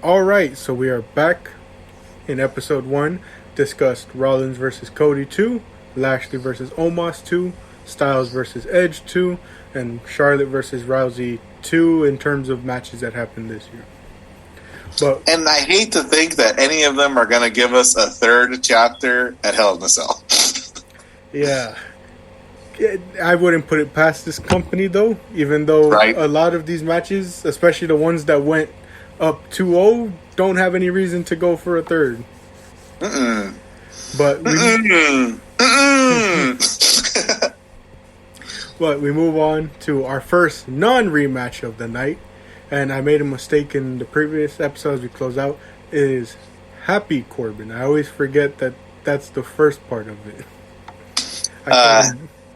Alright, so we are back in episode 1. Discussed Rollins versus Cody 2, Lashley versus Omos 2, Styles versus Edge 2, and Charlotte versus Rousey 2 in terms of matches that happened this year. And I hate to think that any of them are going to give us a third chapter at Hell in a Cell. Yeah. I wouldn't put it past this company, though, even though a lot of these matches, especially the ones that went up 2-0, don't have any reason to go for a third. But we move on to our first non-rematch of the night. And I made a mistake in the previous episodes we close out. Is Happy Corbin. I always forget that that's the first part of it.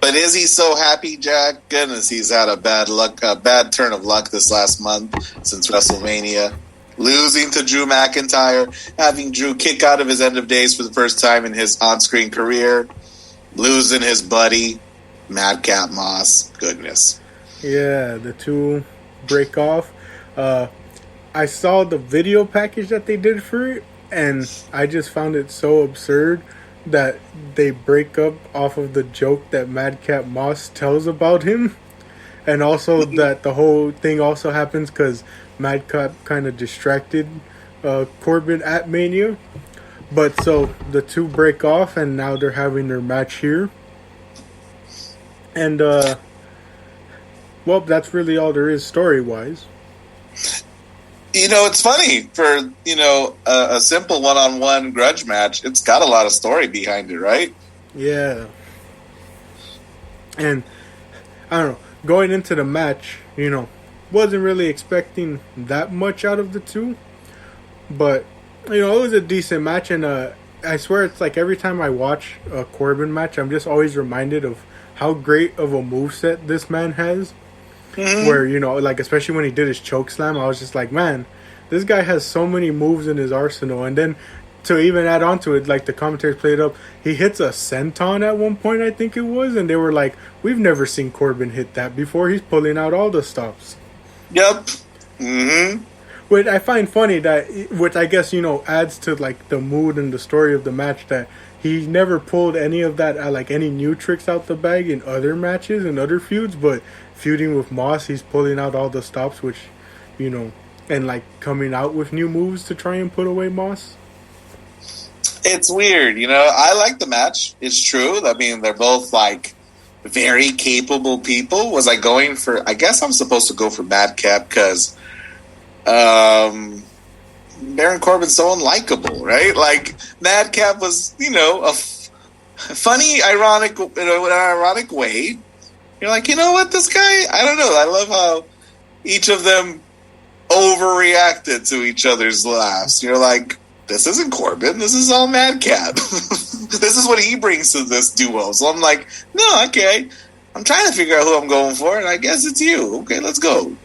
But is he so happy, Jack? Goodness, he's had a bad turn of luck this last month since WrestleMania. Losing to Drew McIntyre, having Drew kick out of his end of days for the first time in his on-screen career, losing his buddy, Madcap Moss. Goodness. Yeah, the two break off. I saw the video package that they did for it, and I just found it so absurd that they break up off of the joke that Madcap Moss tells about him, and also that the whole thing also happens because Madcap kind of distracted Corbin at Mania. But so the two break off, and now they're having their match here. And, well, that's really all there is story-wise. You know, it's funny. For, a simple one-on-one grudge match, it's got a lot of story behind it, right? Yeah. And, I don't know, going into the match, wasn't really expecting that much out of the two. But, it was a decent match. And I swear it's like every time I watch a Corbin match, I'm just always reminded of how great of a moveset this man has. Where, especially when he did his choke slam, I was just like, man, this guy has so many moves in his arsenal. And then to even add on to it, like the commentators played up, he hits a senton at one point, I think it was. And they were like, we've never seen Corbin hit that before. He's pulling out all the stops. Yep. Which I find funny which I guess, adds to like the mood and the story of the match, that he never pulled any of that, any new tricks out the bag in other matches and other feuds, but feuding with Moss, he's pulling out all the stops, which, and coming out with new moves to try and put away Moss. It's weird, I like the match. It's true. I mean, they're both very capable people. Was I going for? I guess I'm supposed to go for Madcap because Baron Corbin's so unlikable, right? Madcap was, a funny, ironic, in an ironic way. You're like, you know what, this guy, I don't know. I love how each of them overreacted to each other's laughs. You're like, this isn't Corbin. This is all Madcap. This is what he brings to this duo. So I'm like, no, okay. I'm trying to figure out who I'm going for, and I guess it's you. Okay, let's go.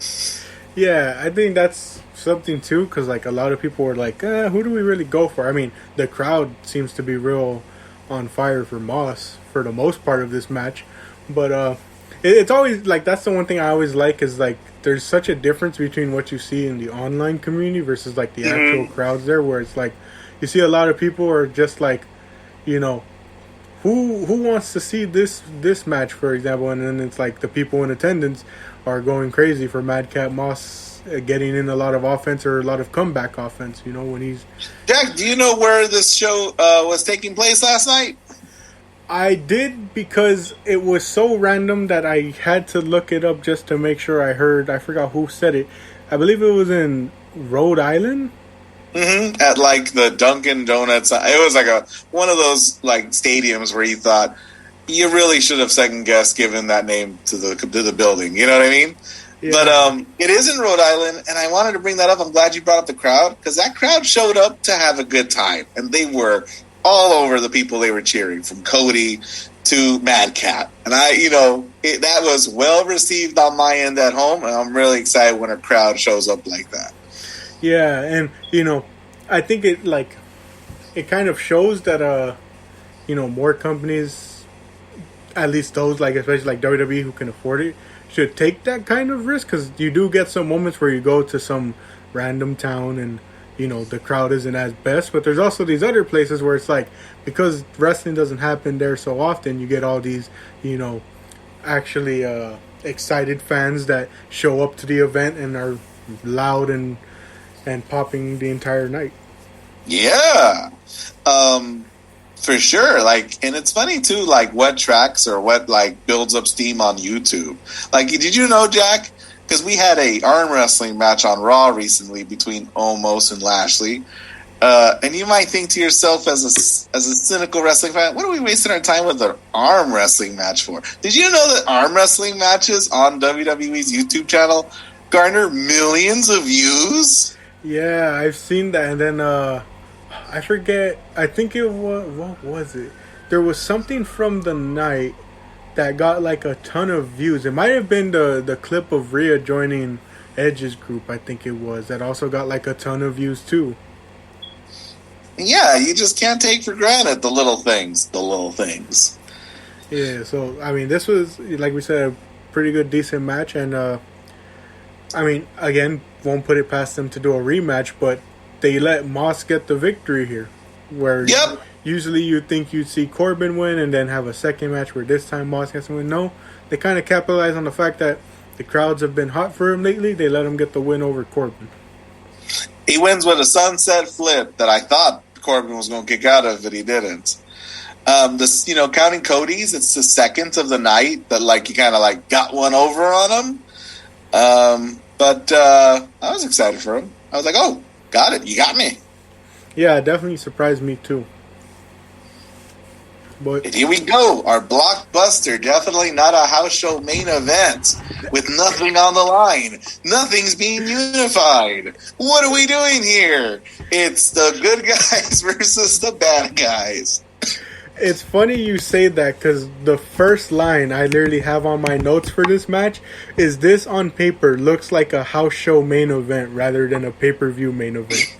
Yeah, I think that's something too, because a lot of people were like, who do we really go for? I mean, the crowd seems to be real on fire for Moss for the most part of this match. But it's always that's the one thing I always like is there's such a difference between what you see in the online community versus the actual crowds there, where it's you see a lot of people are just who wants to see this match, for example, and then it's the people in attendance are going crazy for Madcap Moss getting in a lot of offense or a lot of comeback offense, when he's... Jack, do you know where this show was taking place last night? I did, because it was so random that I had to look it up just to make sure I heard. I forgot who said it. I believe it was in Rhode Island. At the Dunkin' Donuts. It was one of those stadiums where you thought you really should have second guessed giving that name to the building. You know what I mean? Yeah. But it is in Rhode Island, and I wanted to bring that up. I'm glad you brought up the crowd, because that crowd showed up to have a good time, and they were all over the people they were cheering, from Cody to Madcap. And that was well received on my end at home, and I'm really excited when a crowd shows up like that. Yeah, and I think it it kind of shows that more companies, at least those especially WWE who can afford it, should take that kind of risk, because you do get some moments where you go to some random town and the crowd isn't as best. But there's also these other places where it's like, because wrestling doesn't happen there so often, you get all these, actually excited fans that show up to the event and are loud and popping the entire night. Yeah. For sure. And it's funny too, what tracks or what builds up steam on YouTube. Did you know, Jack? Because we had a arm wrestling match on Raw recently between Omos and Lashley. And you might think to yourself as a cynical wrestling fan, what are we wasting our time with an arm wrestling match for? Did you know that arm wrestling matches on WWE's YouTube channel garner millions of views? Yeah, I've seen that. And then, I forget, I think it was, what was it? There was something from the night that got a ton of views. It might have been the clip of Rhea joining Edge's group, I think it was, that also got a ton of views too. Yeah, you just can't take for granted the little things. Yeah, so, this was, like we said, a pretty good, decent match. And, again, won't put it past them to do a rematch, but they let Moss get the victory here. Where usually you'd think you'd see Corbin win and then have a second match where this time Moss gets to win. No, they kind of capitalize on the fact that the crowds have been hot for him lately. They let him get the win over Corbin. He wins with a sunset flip that I thought Corbin was going to kick out of, but he didn't. Counting Cody's, it's the second of the night that you kind of got one over on him. But I was excited for him. I was like, oh, got it. You got me. Yeah, it definitely surprised me too. But and here we go. Our blockbuster, definitely not a house show main event with nothing on the line. Nothing's being unified. What are we doing here? It's the good guys versus the bad guys. It's funny you say that, because the first line I literally have on my notes for this match is, this on paper looks like a house show main event rather than a pay-per-view main event.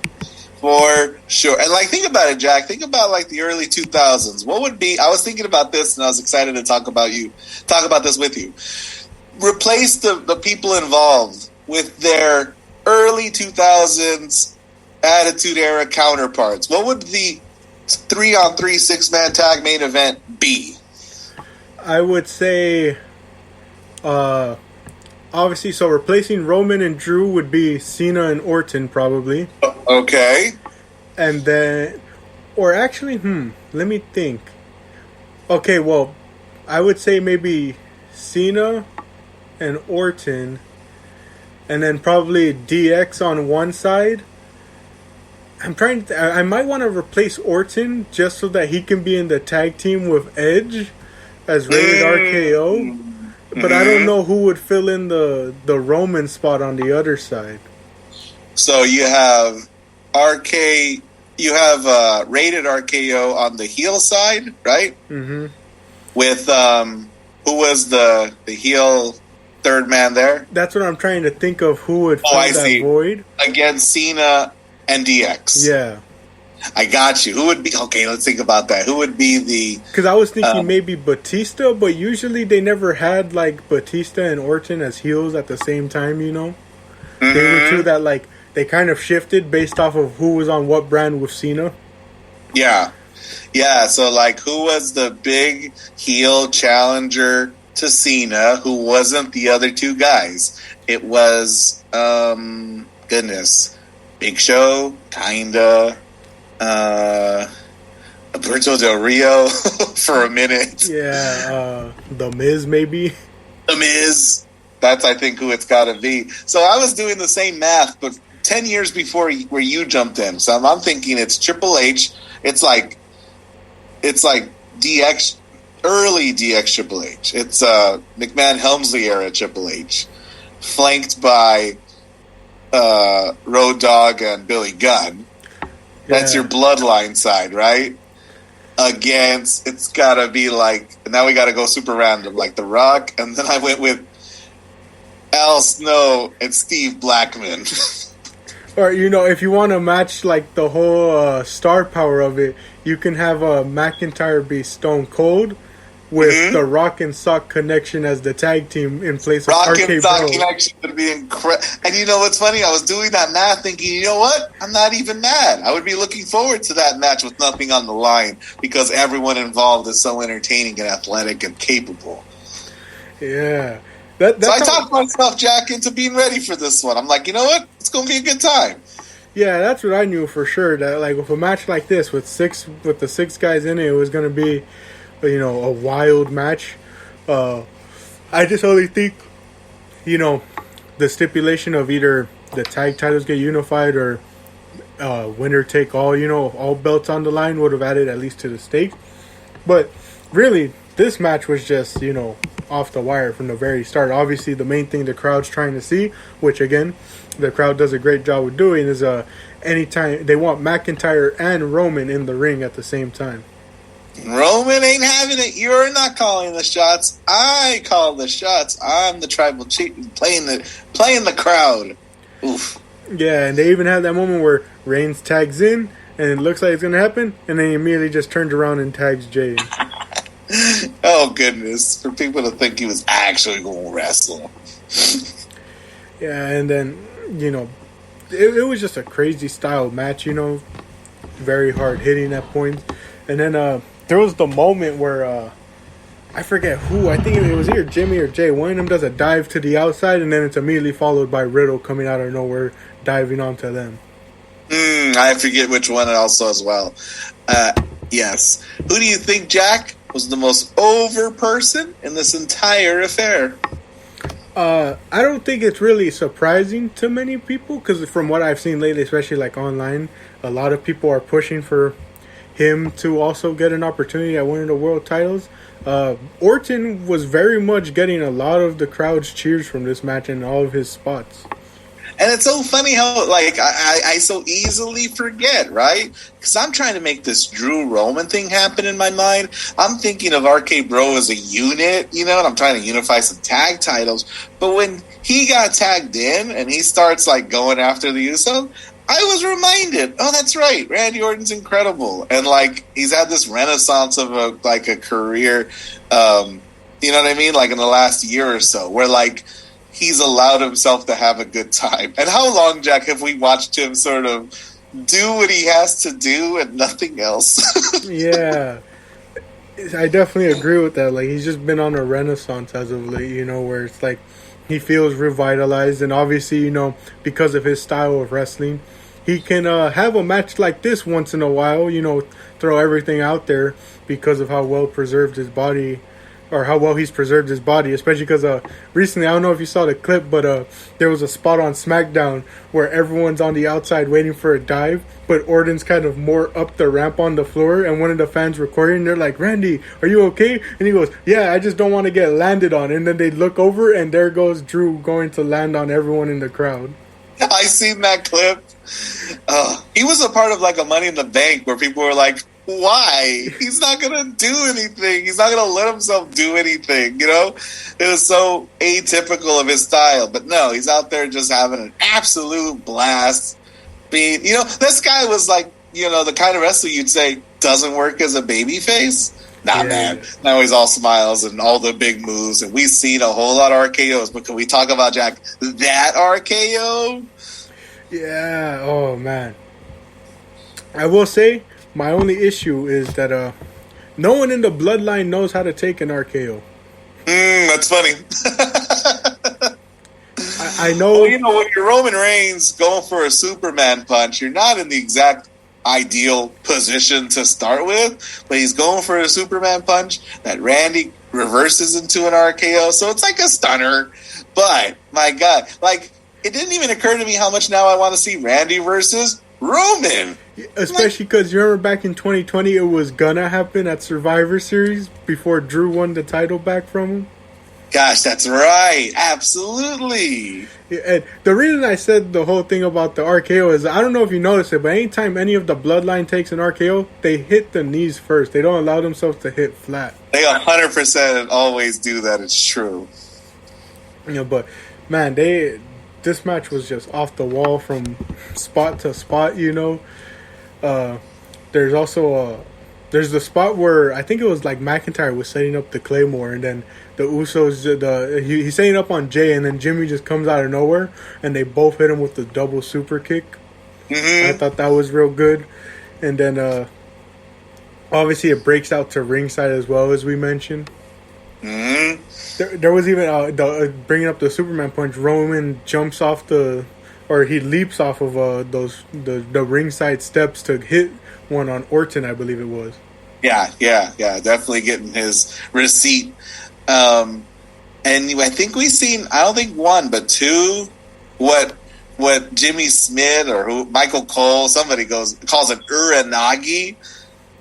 For sure. And think about it, Jack. Think about the early 2000s. What would be, I was thinking about this and I was excited to talk about this with you. Replace the people involved with their early 2000s Attitude Era counterparts. What would the 3-on-3 6-man tag main event be? I would say, obviously, so replacing Roman and Drew would be Cena and Orton, probably. Okay. And then, or actually, let me think. Okay, well, I would say maybe Cena and Orton, and then probably DX on one side. I might want to replace Orton just so that he can be in the tag team with Edge as Rated RKO. But I don't know who would fill in the Roman spot on the other side. So you have Rated RKO on the heel side, right? Mm-hmm. With who was the heel third man there? That's what I'm trying to think of. Who would fill that void against Cena and DX? Yeah, I got you. Who would be? Okay, let's think about that. Who would be the? Because I was thinking maybe Batista, but usually they never had Batista and Orton as heels at the same time. Mm-hmm. They were two that they kind of shifted based off of who was on what brand with Cena. Yeah. So who was the big heel challenger to Cena? Who wasn't the other two guys? It was Big Show, kinda. Alberto Del Rio for a minute. Yeah, The Miz maybe. The Miz. That's, I think, who it's got to be. So I was doing the same math, but 10 years before where you jumped in. So I'm thinking it's Triple H. It's like DX, early DX Triple H. It's McMahon Helmsley era Triple H, flanked by Road Dogg and Billy Gunn. That's your bloodline side, right? Against, it's got to be now we got to go super random, The Rock, and then I went with Al Snow and Steve Blackman. Or, if you want to match, the whole star power of it, you can have McIntyre be Stone Cold, with the Rock and Sock Connection as the tag team in place of Rock RK and Sock Bro. Connection would be incredible. And you know what's funny? I was doing that math thinking, you know what? I'm not even mad. I would be looking forward to that match with nothing on the line because everyone involved is so entertaining and athletic and capable. Yeah. So I talked myself, Jack, into being ready for this one. I'm like, you know what? It's going to be a good time. Yeah, that's what I knew for sure. That like with a match like this with the six guys in it, it was going to be, a wild match. I just only think, the stipulation of either the tag titles get unified or winner take all, all belts on the line would have added at least to the stake. But really, this match was just, off the wire from the very start. Obviously, the main thing the crowd's trying to see, which again, the crowd does a great job of doing, is anytime they want McIntyre and Roman in the ring at the same time. Roman ain't having it. You're not calling the shots. I call the shots. I'm the tribal chief playing the crowd. Oof. Yeah, and they even had that moment where Reigns tags in, and it looks like it's going to happen, and then he immediately just turns around and tags Jay. Oh, goodness. For people to think he was actually going to wrestle. Yeah, and then, it was just a crazy style match, very hard hitting at points. And then there was the moment where, I forget who, I think it was either Jimmy or Jay. One of them does a dive to the outside, and then it's immediately followed by Riddle coming out of nowhere, diving onto them. I forget which one also as well. Yes. Who do you think, Jack, was the most over person in this entire affair? I don't think it's really surprising to many people, because from what I've seen lately, especially like online, a lot of people are pushing for him to also get an opportunity at one of the world titles. Orton was very much getting a lot of the crowd's cheers from this match and all of his spots. And it's so funny how, like, I so easily forget, right? Because I'm trying to make this Drew Roman thing happen in my mind. I'm thinking of RK Bro as a unit, and I'm trying to unify some tag titles. But when he got tagged in and he starts, like, going after the Usos, I was reminded, oh, that's right, Randy Orton's incredible. And, like, he's had this renaissance of, a career, you know what I mean? Like, in the last year or so, where, like, he's allowed himself to have a good time. And how long, Jack, have we watched him sort of do what he has to do and nothing else? Yeah. I definitely agree with that. Like, he's just been on a renaissance as of late, where it's like he feels revitalized. And obviously, because of his style of wrestling, he can have a match like this once in a while, throw everything out there because of how well preserved his body, or how well he's preserved his body, especially because recently, I don't know if you saw the clip, but there was a spot on SmackDown where everyone's on the outside waiting for a dive, but Orton's kind of more up the ramp on the floor, and one of the fans recording, they're like, "Randy, are you okay?" And he goes, "Yeah, I just don't want to get landed on." And then they look over, and there goes Drew going to land on everyone in the crowd. I seen that clip. He was a part of like a Money in the Bank where people were like, why? He's not going to do anything. He's not going to let himself do anything, It was so atypical of his style. But no, he's out there just having an absolute blast. This guy was like, the kind of wrestler you'd say doesn't work as a baby face. Nah, man. Now he's all smiles and all the big moves. And we've seen a whole lot of RKOs. But can we talk about, Jack, that RKO? Yeah. Oh, man. I will say, my only issue is that no one in the bloodline knows how to take an RKO. That's funny. I know. Well, when you're Roman Reigns going for a Superman punch, you're not in the exact ideal position to start with, but he's going for a Superman punch that Randy reverses into an RKO, so it's like a stunner. But, my God, like, it didn't even occur to me how much now I want to see Randy versus Roman. Especially because you remember back in 2020, it was gonna happen at Survivor Series before Drew won the title back from him. Gosh, that's right. Absolutely. Yeah, and the reason I said the whole thing about the RKO is, I don't know if you noticed it, but anytime any of the bloodline takes an RKO, they hit the knees first. They don't allow themselves to hit flat. They 100% always do that. It's true. But, man, this match was just off the wall from spot to spot, There's also there's the spot where I think it was like McIntyre was setting up the Claymore, and then the Usos, he's setting up on Jay, and then Jimmy just comes out of nowhere, and they both hit him with the double super kick. Mm-hmm. I thought that was real good. And then obviously it breaks out to ringside as well, as we mentioned. Mm-hmm. There was even bringing up the Superman punch. Roman jumps off he leaps off of the ringside steps to hit one on Orton, I believe it was. Yeah, definitely getting his receipt. And I think we've seen, I don't think one, but two, what Jimmy Smith or Michael Cole, somebody calls it Uranagi.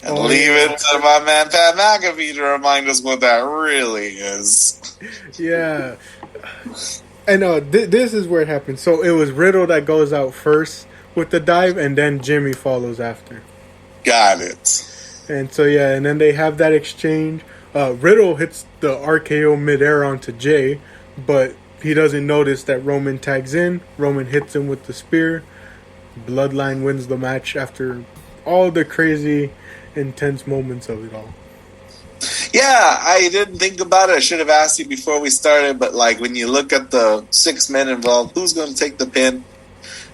And leave it to my man Pat McAfee to remind us what that really is. Yeah. And this is where it happened. So it was Riddle that goes out first with the dive, and then Jimmy follows after. Got it. And so, yeah, and then they have that exchange. Riddle hits the RKO midair onto Jay, but he doesn't notice that Roman tags in. Roman hits him with the spear. Bloodline wins the match after all the crazy, intense moments of it all. Yeah, I didn't think about it. I should have asked you before we started, but like when you look at the 6 men involved, who's going to take the pin?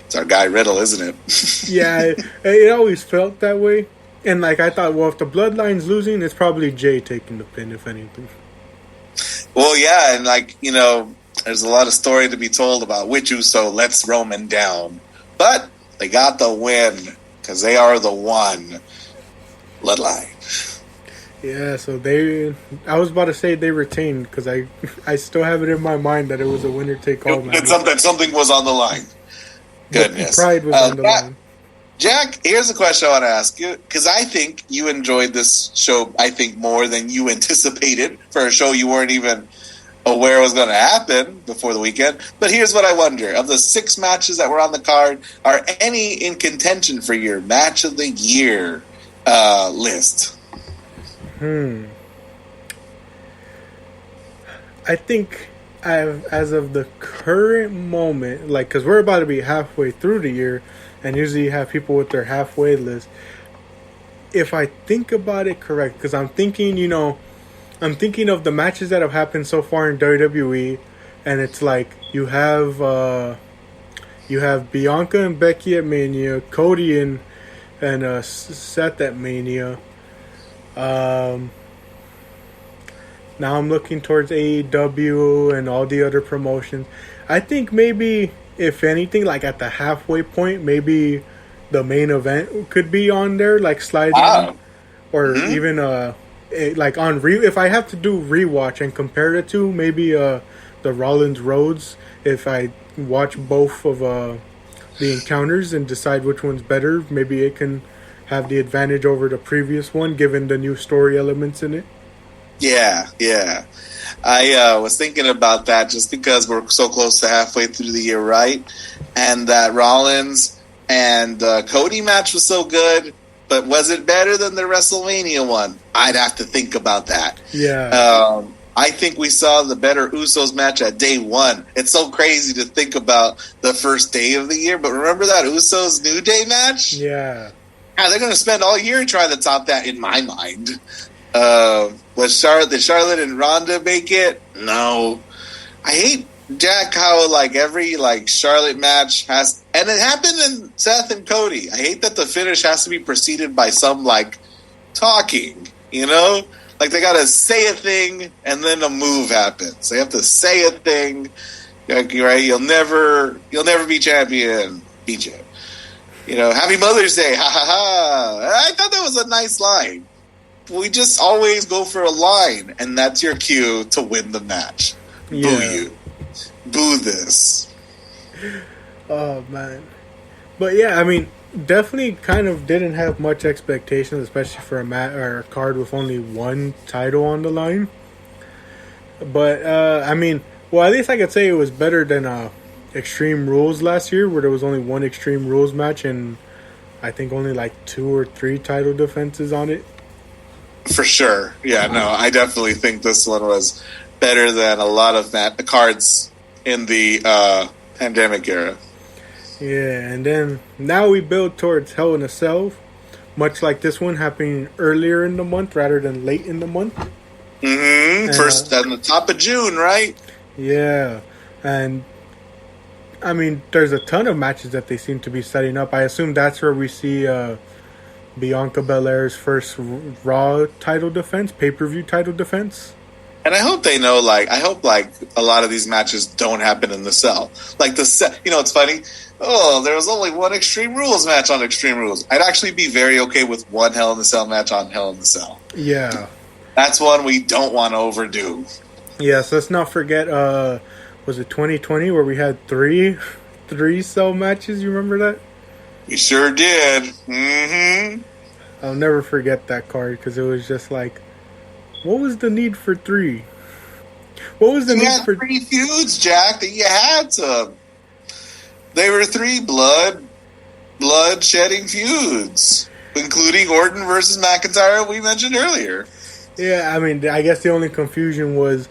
It's our guy Riddle, isn't it? Yeah, it always felt that way. And like I thought, well, if the Bloodline's losing, it's probably Jay taking the pin, if anything. Well, yeah, and like, you know, there's a lot of story to be told about which Uso lets Roman down. But they got the win because they are the one Bloodline. Yeah, so I was about to say they retained because I still have it in my mind that it was a winner-take-all match. Something was on the line. Goodness. Pride was on the line. Jack, here's a question I want to ask you, because I think you enjoyed this show, I think, more than you anticipated for a show you weren't even aware was going to happen before the weekend. But here's what I wonder. Of the 6 matches that were on the card, are any in contention for your Match of the Year list? I think as of the current moment, like, because we're about to be halfway through the year, and usually you have people with their halfway list. If I think about it correct, because I'm thinking of the matches that have happened so far in WWE, and it's like you have Bianca and Becky at Mania, Cody and Seth at Mania. Now I'm looking towards AEW and all the other promotions. I think maybe, if anything, like at the halfway point, maybe the main event could be on there, like sliding, or even like on if I have to do rewatch and compare it to maybe the Rollins Rhodes, if I watch both of the encounters and decide which one's better, maybe it can have the advantage over the previous one, given the new story elements in it. Yeah. I was thinking about that just because we're so close to halfway through the year, right? And that Rollins and Cody match was so good, but was it better than the WrestleMania one? I'd have to think about that. Yeah. I think we saw the better Usos match at day 1. It's so crazy to think about the first day of the year, but remember that Usos New Day match? Yeah. They're going to spend all year trying to top that, in my mind. Did Charlotte and Ronda make it? No. I hate, Jack, how like every like Charlotte match has, and it happened in Seth and Cody. I hate that the finish has to be preceded by some like talking, you know? Like they gotta say a thing and then a move happens. They have to say a thing, right? You'll never be champion. Beat you. You know, Happy Mother's Day, ha ha ha. I thought that was a nice line. We just always go for a line, and that's your cue to win the match. Yeah. Boo you. Boo this. Oh, man. But yeah, I mean, definitely kind of didn't have much expectations, especially for a card with only one title on the line. But, I mean, well, at least I could say it was better than Extreme Rules last year, where there was only one Extreme Rules match, and I think only like 2 or 3 title defenses on it. For sure. Yeah, no, I definitely think this one was better than a lot of cards in the pandemic era. Yeah, and then now we build towards Hell in a Cell, much like this one happening earlier in the month rather than late in the month. Mm-hmm. First on the top of June, right? Yeah, and I mean, there's a ton of matches that they seem to be setting up. I assume that's where we see Bianca Belair's first Raw title defense, pay-per-view title defense. And I hope they know, I hope, a lot of these matches don't happen in the cell. It's funny. Oh, there was only one Extreme Rules match on Extreme Rules. I'd actually be very okay with one Hell in the Cell match on Hell in the Cell. Yeah. That's one we don't want to overdo. Yes, let's not forget, was it 2020 where we had three cell matches? You remember that? We sure did. Mm-hmm. I'll never forget that card because it was just like, what was the need for 3? What was the need for 3 feuds, Jack, that you had to? They were 3 blood-shedding feuds, including Orton versus McIntyre, we mentioned earlier. Yeah, I mean, I guess the only confusion was,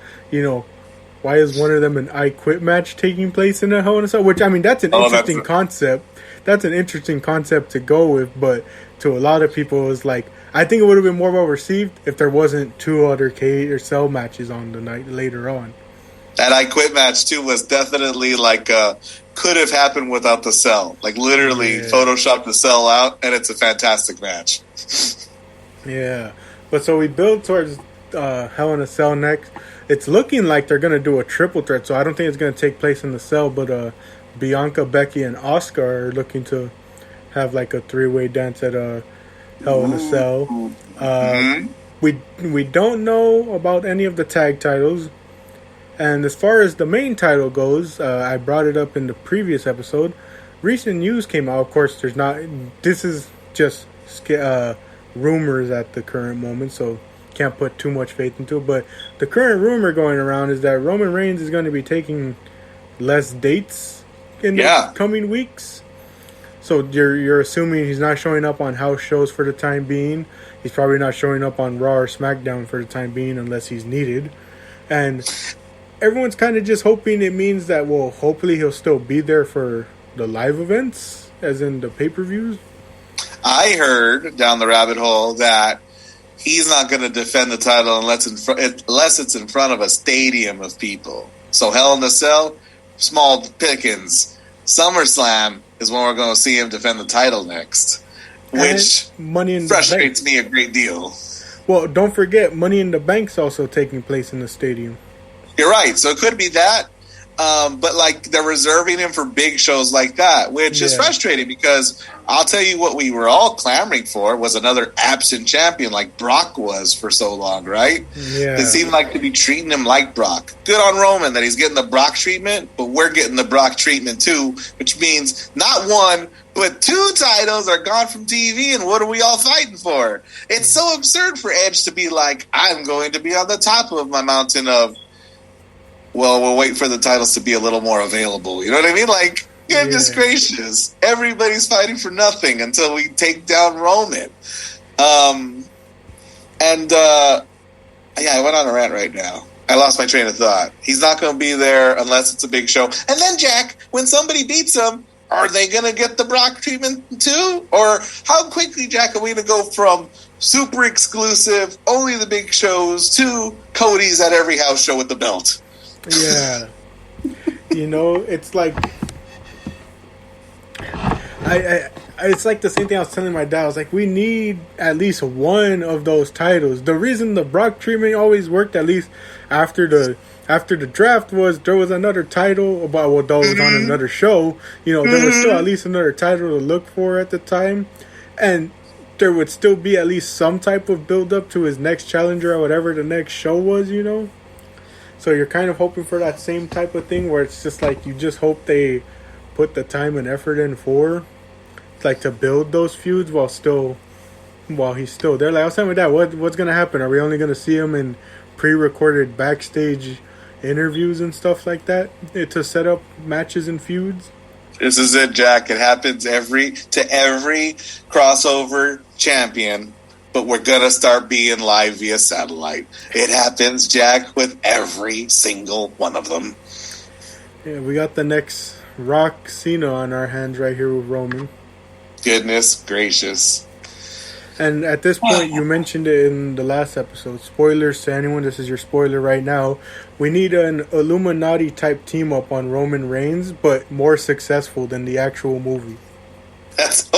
why is one of them an I Quit match taking place in a Hell in a Cell? Which, I mean, that's an interesting concept. That's an interesting concept to go with, but to a lot of people, it was like, I think it would have been more well received if there wasn't 2 other cage or cell matches on the night later on. That I Quit match, too, was definitely could have happened without the cell. Literally photoshopped the cell out, and it's a fantastic match. Yeah. But so we build towards Hell in a Cell next. It's looking like they're going to do a triple threat, so I don't think it's going to take place in the cell, but Bianca, Becky, and Asuka are looking to have a 3-way dance at Hell in a Cell. We don't know about any of the tag titles. And as far as the main title goes, I brought it up in the previous episode. Recent news came out. Of course, this is just rumors at the current moment, so can't put too much faith into it. But the current rumor going around is that Roman Reigns is going to be taking less dates in the coming weeks. So you're assuming he's not showing up on house shows for the time being. He's probably not showing up on Raw or SmackDown for the time being unless he's needed. And everyone's kind of just hoping it means that, well, hopefully he'll still be there for the live events, as in the pay-per-views. I heard down the rabbit hole that he's not going to defend the title unless it's in front of a stadium of people. So Hell in the Cell, small pickings. SummerSlam is when we're going to see him defend the title next, which frustrates me a great deal. Well, don't forget, Money in the Bank's also taking place in the stadium. You're right. So it could be that. But they're reserving him for big shows like that, which is frustrating because I'll tell you what we were all clamoring for was another absent champion like Brock was for so long, right? Yeah. It seemed like to be treating him like Brock. Good on Roman that he's getting the Brock treatment, but we're getting the Brock treatment too, which means not 1, but 2 titles are gone from TV, and what are we all fighting for? It's so absurd for Edge to be like, I'm going to be on the top of my mountain of, well, we'll wait for the titles to be a little more available. You know what I mean? Goodness gracious. Everybody's fighting for nothing until we take down Roman. I went on a rant right now. I lost my train of thought. He's not going to be there unless it's a big show. And then, Jack, when somebody beats him, are they going to get the Brock treatment too? Or how quickly, Jack, are we going to go from super exclusive, only the big shows, to Cody's at every house show with the belt? Yeah. It's like it's like the same thing I was telling my dad. I was like, we need at least one of those titles. The reason the Brock treatment always worked, at least after the draft, was there was another title that was on another show. There was still at least another title to look for at the time, and there would still be at least some type of build up to his next challenger or whatever the next show was. So you're kind of hoping for that same type of thing where it's just you just hope they put the time and effort in for to build those feuds while he's still there. I was telling my dad, what's going to happen? Are we only going to see him in pre-recorded backstage interviews and stuff like that to set up matches and feuds? This is it, Jack. It happens to every crossover champion. But we're going to start being live via satellite. It happens, Jack, with every single one of them. Yeah, we got the next Rock Cena on our hands right here with Roman. Goodness gracious. And at this point, you mentioned it in the last episode. Spoilers to anyone. This is your spoiler right now. We need an Illuminati type team up on Roman Reigns, but more successful than the actual movie. That's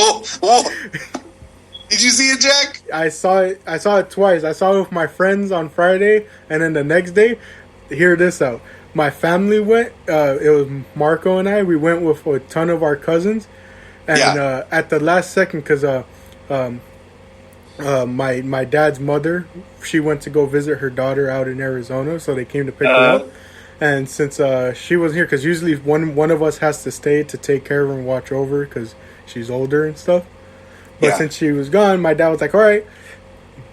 Did you see it, Jack? I saw it. I saw it twice. I saw it with my friends on Friday, and then the next day, hear this out. My family went. It was Marco and I. We went with a ton of our cousins, and at the last second, because my dad's mother, she went to go visit her daughter out in Arizona, so they came to pick her up. And since she wasn't here, because usually one of us has to stay to take care of her and watch over, because she's older and stuff. But since she was gone, my dad was like, all right,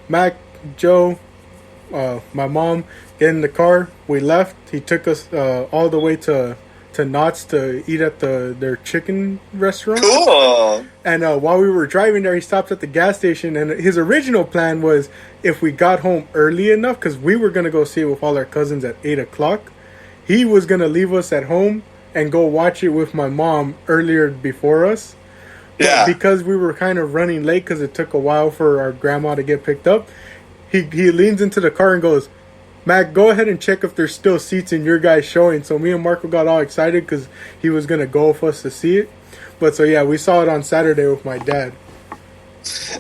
Mac, Joe, my mom, get in the car. We left. He took us all the way to Knott's to eat at their chicken restaurant. Cool. And while we were driving there, he stopped at the gas station. And his original plan was if we got home early enough, because we were going to go see it with all our cousins at 8 o'clock, he was going to leave us at home and go watch it with my mom earlier before us. But because we were kind of running late because it took a while for our grandma to get picked up, he leans into the car and goes, Mac, go ahead and check if there's still seats in your guys' showing. So me and Marco got all excited because he was going to go with us to see it. But so yeah, we saw it on Saturday with my dad.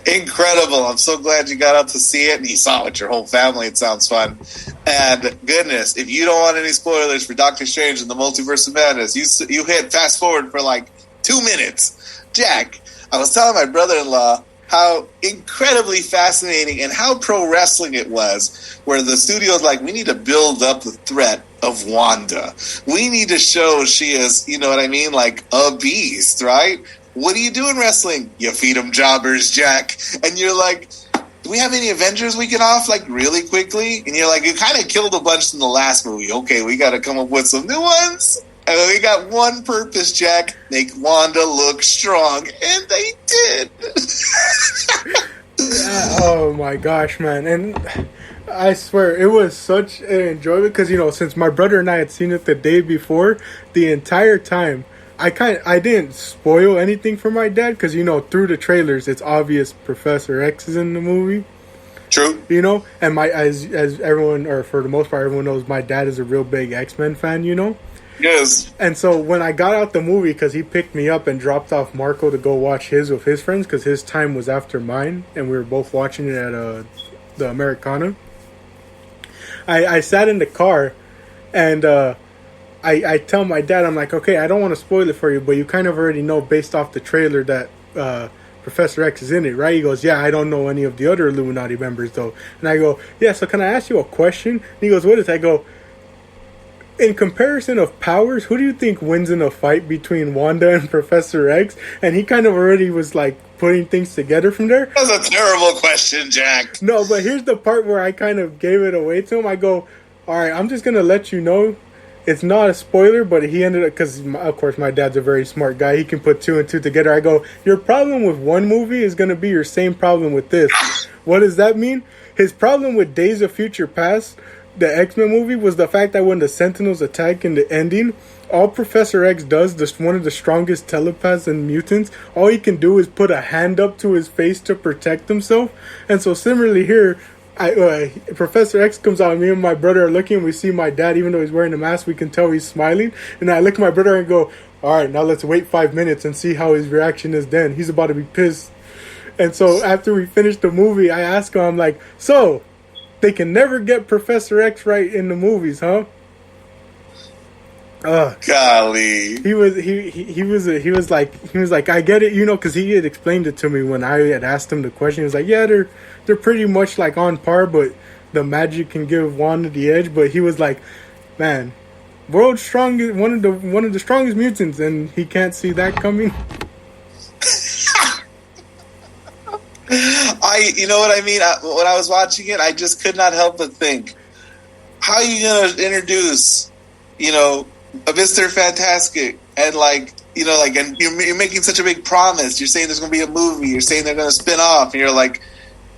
Incredible. I'm so glad you got out to see it and you saw it with your whole family. It sounds fun. And goodness, if you don't want any spoilers for Doctor Strange and the Multiverse of Madness, you hit fast forward for like 2 minutes. Jack, I was telling my brother-in-law how incredibly fascinating and how pro wrestling it was, where the studio's like, we need to build up the threat of Wanda. We need to show she is, you know what I mean, like a beast, right? What do you do in wrestling? You feed them jobbers, Jack. And you're like, do we have any Avengers we can off, like, really quickly? And you're like, you kind of killed a bunch in the last movie. Okay, we got to come up with some new ones. And we got one purpose, Jack: make Wanda look strong. And they did. Oh my gosh, man. And I swear, it was such an enjoyment because, you know, since my brother and I had seen it the day before, the entire time, I didn't spoil anything for my dad because, you know, through the trailers, it's obvious Professor X is in the movie. True. You know, and as everyone, or for the most part, everyone knows, my dad is a real big X-Men fan, you know? Yes. And so when I got out the movie, because he picked me up and dropped off Marco to go watch his with his friends, because his time was after mine, and we were both watching it at the Americana. I sat in the car, and I tell my dad, I'm like, okay, I don't want to spoil it for you, but you kind of already know based off the trailer that Professor X is in it, right? He goes, yeah, I don't know any of the other Illuminati members, though. And I go, yeah, so can I ask you a question? And he goes, what is that? I go, in comparison of powers, who do you think wins in a fight between Wanda and Professor X? And he kind of already was like putting things together from there. That's a terrible question, Jack. No, but here's the part where I kind of gave it away to him. I go, all right, I'm just going to let you know. It's not a spoiler, but he ended up, because of course my dad's a very smart guy. He can put 2 and 2 together. I go, your problem with one movie is going to be your same problem with this. What does that mean? His problem with Days of Future Past, the X-Men movie, was the fact that when the Sentinels attack in the ending, all Professor X does, one of the strongest telepaths and mutants, all he can do is put a hand up to his face to protect himself. And so similarly here, Professor X comes out, and me and my brother are looking, and we see my dad, even though he's wearing a mask, we can tell he's smiling. And I look at my brother and go, all right, now let's wait 5 minutes and see how his reaction is then. He's about to be pissed. And so after we finish the movie, I ask him, I'm like, so they can never get Professor X right in the movies, huh? Golly. He was like, I get it, you know, because he had explained it to me when I had asked him the question. He was like, yeah, they're pretty much like on par, but the magic can give Wanda the edge. But he was like, man, world's strongest, one of the strongest mutants, and he can't see that coming. You know what I mean? When I was watching it, I just could not help but think, how are you going to introduce, you know, a Mr. Fantastic, and like, you know, like, and you're making such a big promise. You're saying there's going to be a movie. You're saying they're going to spin off, and you're like,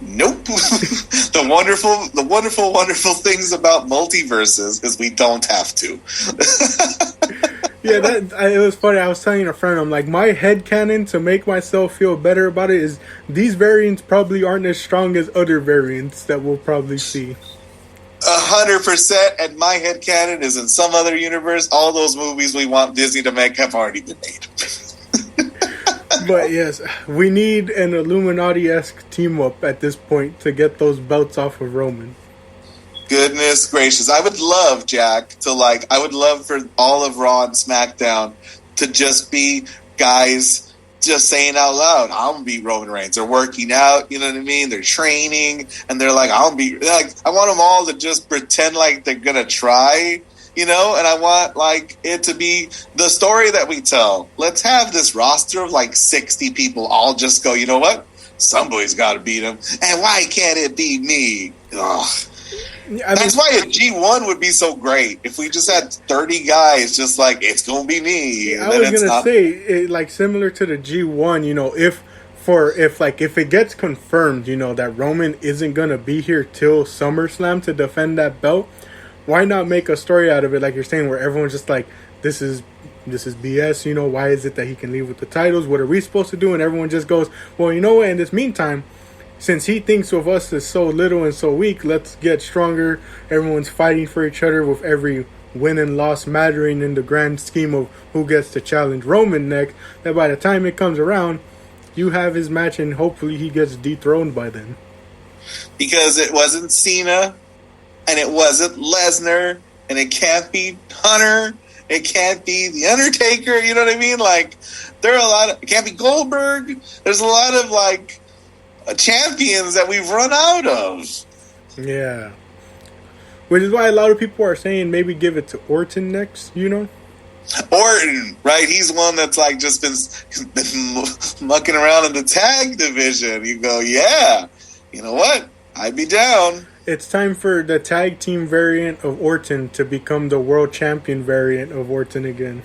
nope. The wonderful things about multiverses is we don't have to. Yeah, it was funny. I was telling a friend, I'm like, my headcanon to make myself feel better about it is these variants probably aren't as strong as other variants that we'll probably see. 100%, and my headcanon is in some other universe. All those movies we want Disney to make have already been made. But yes, we need an Illuminati-esque team-up at this point to get those belts off of Roman. Goodness gracious. I would love, Jack, I would love for all of Raw and SmackDown to just be guys just saying out loud, I'm going to beat Roman Reigns. They're working out, you know what I mean? They're training, and they're like, I want them all to just pretend like they're going to try, you know? And I want, it to be the story that we tell. Let's have this roster of, 60 people all just go, you know what? Somebody's got to beat him. And why can't it be me? Ugh. That's why a G1 would be so great. If we just had 30 guys just it's going to be me. I was going to say, similar to the G1, if it gets confirmed, that Roman isn't going to be here till SummerSlam to defend that belt, why not make a story out of it, like you're saying, where everyone's just like, this is BS, why is it that he can leave with the titles? What are we supposed to do? And everyone just goes, well, you know what, in this meantime, since he thinks of us as so little and so weak, let's get stronger. Everyone's fighting for each other with every win and loss mattering in the grand scheme of who gets to challenge Roman next. That by the time it comes around, you have his match and hopefully he gets dethroned by then. Because it wasn't Cena and it wasn't Lesnar and it can't be Hunter. It can't be The Undertaker. You know what I mean? There are a lot of... It can't be Goldberg. There's a lot of, champions that we've run out of. Yeah. Which is why a lot of people are saying maybe give it to Orton next, Orton, right? He's one that's just been mucking around in the tag division. You go, yeah, you know what? I'd be down. It's time for the tag team variant of Orton to become the world champion variant of Orton again.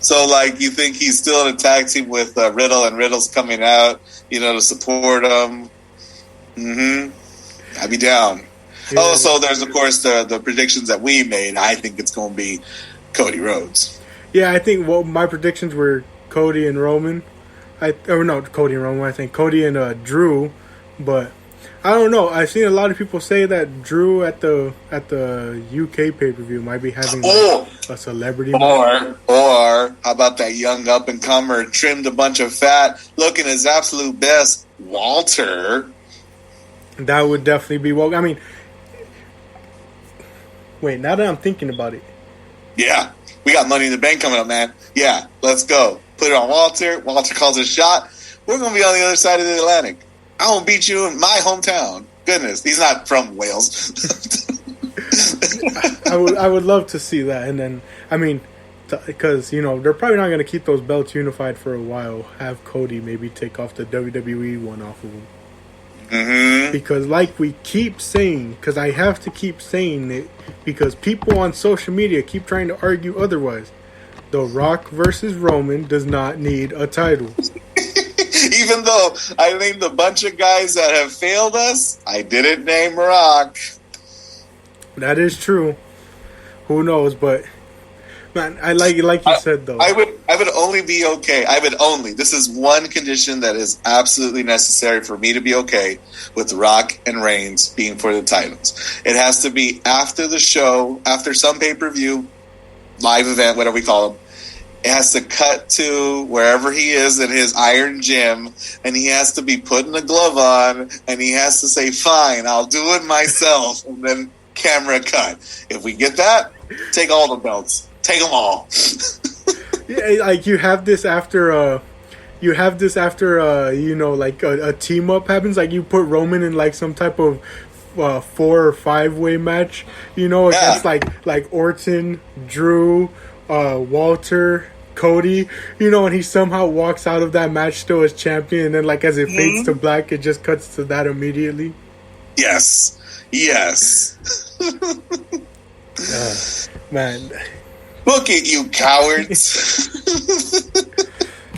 So, you think he's still in a tag team with Riddle, and Riddle's coming out, to support him? Mm-hmm. I'd be down. Yeah. Oh, so there's, of course, the predictions that we made. I think it's going to be Cody Rhodes. Yeah, I think my predictions were Cody and Roman. Cody and Roman. I think Cody and Drew, but I don't know. I've seen a lot of people say that Drew at the UK pay-per-view might be having a celebrity match. Or how about that young up-and-comer, trimmed a bunch of fat, looking his absolute best, Walter. That would definitely be well. I mean, wait, now that I'm thinking about it. Yeah, we got Money in the Bank coming up, man. Yeah, let's go. Put it on Walter. Walter calls a shot. We're going to be on the other side of the Atlantic. I won't beat you in my hometown. Goodness, he's not from Wales. I would love to see that, and then because they're probably not going to keep those belts unified for a while. Have Cody maybe take off the WWE one off of them. Mm-hmm. Because like we keep saying, because I have to keep saying it, because people on social media keep trying to argue otherwise. The Rock versus Roman does not need a title. Even though I named a bunch of guys that have failed us, I didn't name Rock. That is true. Who knows? But man, I like you said though. I would only be okay. This is one condition that is absolutely necessary for me to be okay with Rock and Reigns being for the titles. It has to be after the show, after some pay-per-view, live event, whatever we call them. It has to cut to wherever he is in his iron gym, and he has to be putting a glove on, and he has to say, fine, I'll do it myself, and then camera cut. If we get that, take all the belts. Take them all. Yeah, you have this after a team up happens. You put Roman in some type of 4 or 5 way match, against like Orton, Drew, Walter, Cody, and he somehow walks out of that match still as champion, and then as it fades to black, it just cuts to that immediately. Yes. Man, look at you, cowards.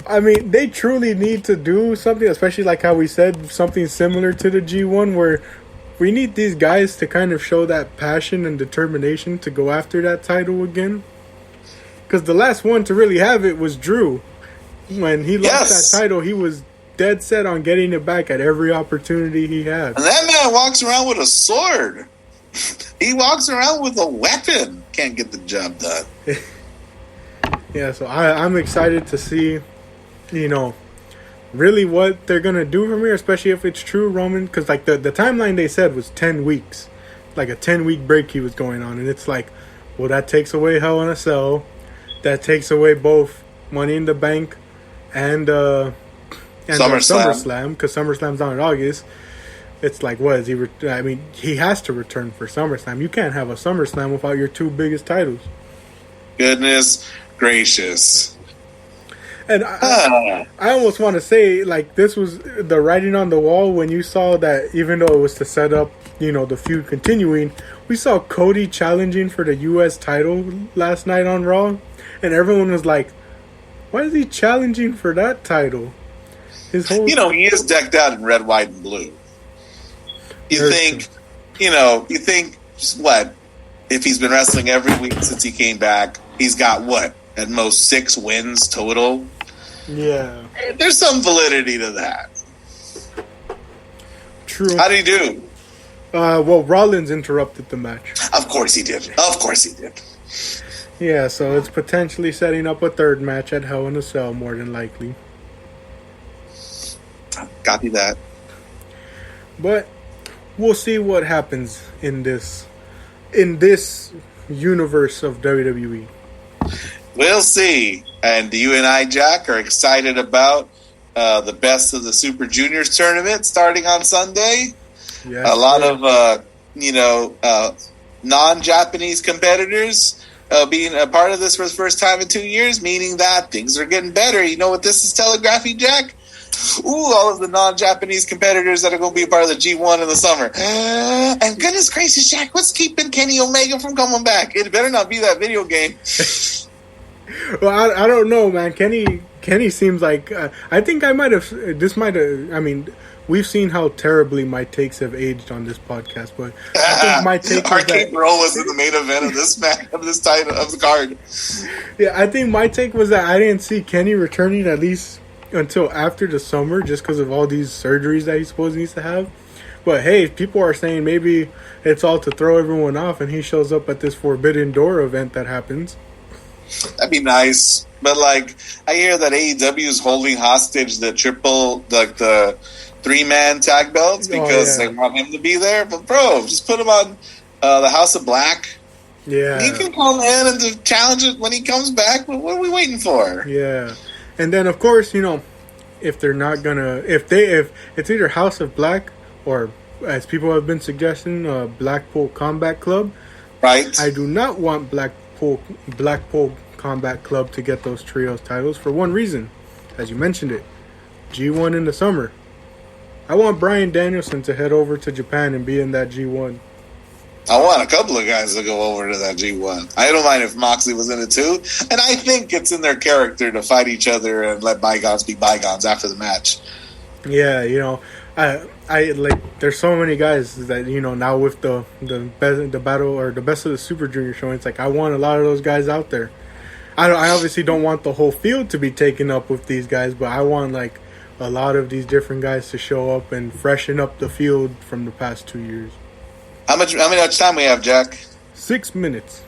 I mean, they truly need to do something, especially how we said, something similar to the G1, where we need these guys to kind of show that passion and determination to go after that title again. Because the last one to really have it was Drew. When he lost that title, he was dead set on getting it back at every opportunity he had. And that man walks around with a sword. He walks around with a weapon. Can't get the job done. Yeah, so I'm excited to see, really what they're going to do from here, especially if it's true, Roman. Because, like, the timeline they said was 10 weeks. Like, a 10-week break he was going on. And it's like, well, that takes away Hell in a Cell. That takes away both Money in the Bank and SummerSlam. Because SummerSlam's on in August. It's like, what is he? He has to return for SummerSlam. You can't have a SummerSlam without your two biggest titles. Goodness gracious. And I almost want to say, like, this was the writing on the wall when you saw that, even though it was to set up, the feud continuing, we saw Cody challenging for the U.S. title last night on Raw. And everyone was like, why is he challenging for that title? His whole... he is decked out in red, white, and blue. You think what? If he's been wrestling every week since he came back, he's got what? At most 6 wins total. Yeah. There's some validity to that. True. How did he do? Well, Rollins interrupted the match. Of course he did. Yeah, so it's potentially setting up a third match at Hell in a Cell, more than likely. Copy that. But we'll see what happens in this universe of WWE. We'll see. And you and I, Jack, are excited about the Best of the Super Juniors tournament starting on Sunday. Yes, a lot of non-Japanese competitors being a part of this for the first time in 2 years, meaning that things are getting better. You know what this is telegraphing, Jack? All of the non-Japanese competitors that are going to be a part of the G1 in the summer. And goodness gracious, Jack, what's keeping Kenny Omega from coming back? It better not be that video game. Well, I don't know, man. Kenny seems like... I think I might have... we've seen how terribly my takes have aged on this podcast, but I think my take was Arcade Bro was in the main event of this match, of this title, of the card. Yeah, I think my take was that I didn't see Kenny returning at least until after the summer, just because of all these surgeries that he supposedly needs to have. But hey, people are saying maybe it's all to throw everyone off, and he shows up at this Forbidden Door event that happens. That'd be nice. But, like, I hear that AEW is holding hostage the 3-man tag belts because they want him to be there. But, bro, just put him on the House of Black. Yeah. He can come in and challenge it when he comes back. But what are we waiting for? Yeah. And then, of course, if they're not gonna... If it's either House of Black or, as people have been suggesting, Blackpool Combat Club. Right. I do not want Blackpool Combat Club to get those trios titles for one reason. As you mentioned it. G1 in the summer. I want Bryan Danielson to head over to Japan and be in that G1. I want a couple of guys to go over to that G1. I don't mind if Moxley was in it too. And I think it's in their character to fight each other and let bygones be bygones after the match. Yeah, I like. There's so many guys that now with the battle or the Best of the Super Junior showing. It's like I want a lot of those guys out there. I obviously don't want the whole field to be taken up with these guys, but I want like a lot of these different guys to show up and freshen up the field from the past 2 years. How much time we have, Jack? 6 minutes.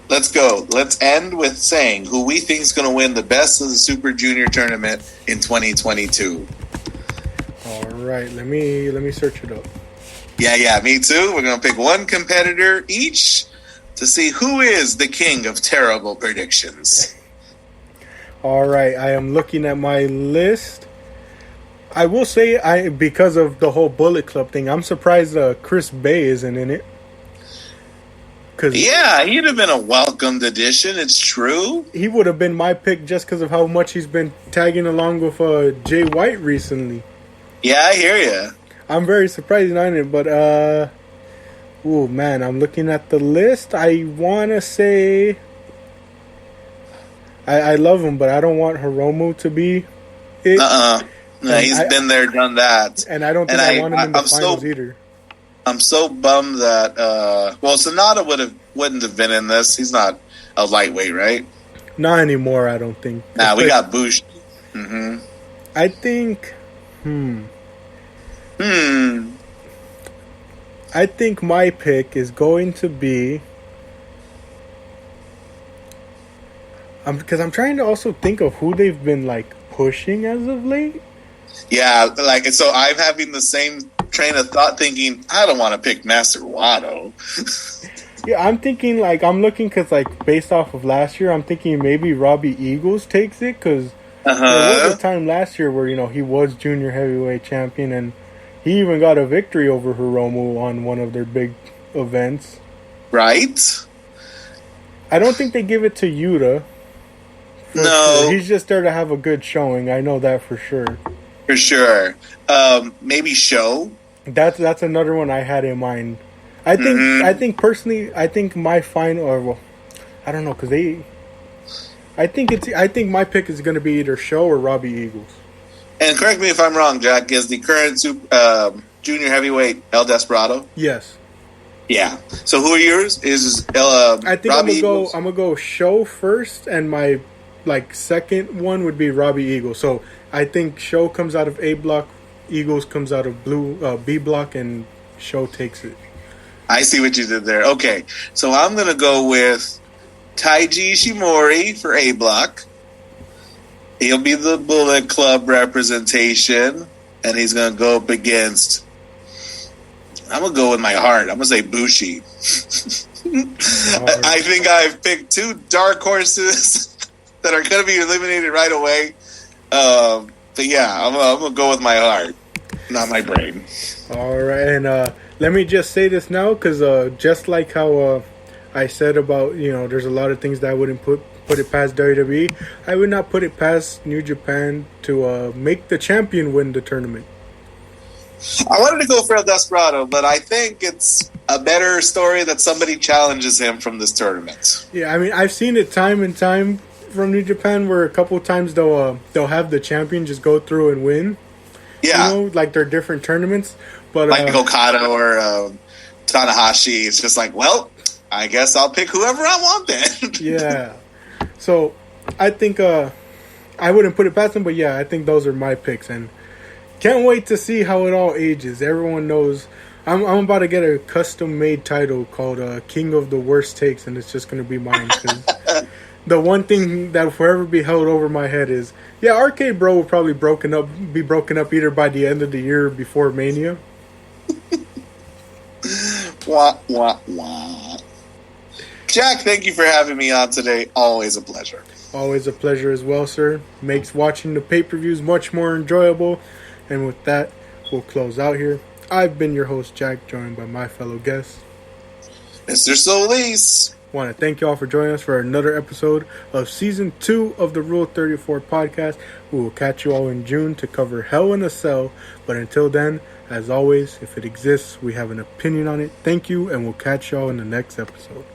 Let's go. Let's end with saying who we think is going to win the Best of the Super Junior tournament in 2022. All right, let me search it up. Yeah, me too. We're going to pick one competitor each to see who is the king of terrible predictions. All right, I am looking at my list. I will say, because of the whole Bullet Club thing, I'm surprised Chris Bay isn't in it. Yeah, he'd have been a welcomed addition. It's true. He would have been my pick just because of how much he's been tagging along with Jay White recently. Yeah, I hear you. I'm very surprised he's not in it, but man, I'm looking at the list. I want to say I love him, but I don't want Hiromu to be it. No, he's been there, done that. And I don't think I want him in the finals either. I'm so bummed that Sonata wouldn't have been in this. He's not a lightweight, right? Not anymore, I don't think. Nah, we got Bush. Mm-hmm. I think. I think my pick is going to be. Because I'm trying to also think of who they've been like pushing as of late. Yeah, like, so I'm having the same train of thought, thinking I don't want to pick Master Wato. Yeah, I'm thinking like I'm looking because like based off of last year, I'm thinking maybe Robbie Eagles takes it because there was a time last year where he was junior heavyweight champion and he even got a victory over Hiromu on one of their big events. Right? I don't think they give it to Yuta. No, sure. He's just there to have a good showing. I know that for sure. For sure. Maybe Show. That's another one I had in mind. I think personally, I think my final, or well, I don't know, because I think my pick is going to be either Show or Robbie Eagles. And correct me if I'm wrong, Jack. Is the current junior heavyweight El Desperado? Yes. Yeah. So who are yours? Is I think Robbie I'm gonna go Show first, and my second one would be Robbie Eagles. So I think Show comes out of A block, Eagles comes out of B block, and Show takes it. I see what you did there. Okay, so I'm going to go with Taiji Ishimori for A block. He'll be the Bullet Club representation, and he's going to go up against... I'm going to go with my heart. I'm going to say Bushi. I think I've picked two dark horses that are going to be eliminated right away. But yeah, I'm going to go with my heart, not my brain. All right, and let me just say this now, because just like how I said about, there's a lot of things that I wouldn't put it past WWE, I would not put it past New Japan to make the champion win the tournament. I wanted to go for El Desperado, but I think it's a better story that somebody challenges him from this tournament. Yeah, I mean, I've seen it time and time from New Japan where a couple times they'll have the champion just go through and win. Yeah. Like their different tournaments. But like Okada or Tanahashi, it's just like, well, I guess I'll pick whoever I want then. Yeah. So I think I wouldn't put it past them, but yeah, I think those are my picks, and can't wait to see how it all ages. Everyone knows I'm about to get a custom-made title called King of the Worst Takes, and it's just going to be mine. Cause the one thing that will forever be held over my head is, yeah, Arcade Bro will probably be broken up either by the end of the year or before Mania. Wah, wah, wah. Jack, thank you for having me on today. Always a pleasure. Always a pleasure as well, sir. Makes watching the pay-per-views much more enjoyable. And with that, we'll close out here. I've been your host, Jack, joined by my fellow guests, Mr. Solis. Want to thank you all for joining us for another episode of Season 2 of the Rule 34 podcast. We will catch you all in June to cover Hell in a Cell. But until then, as always, if it exists, we have an opinion on it. Thank you, and we'll catch y'all in the next episode.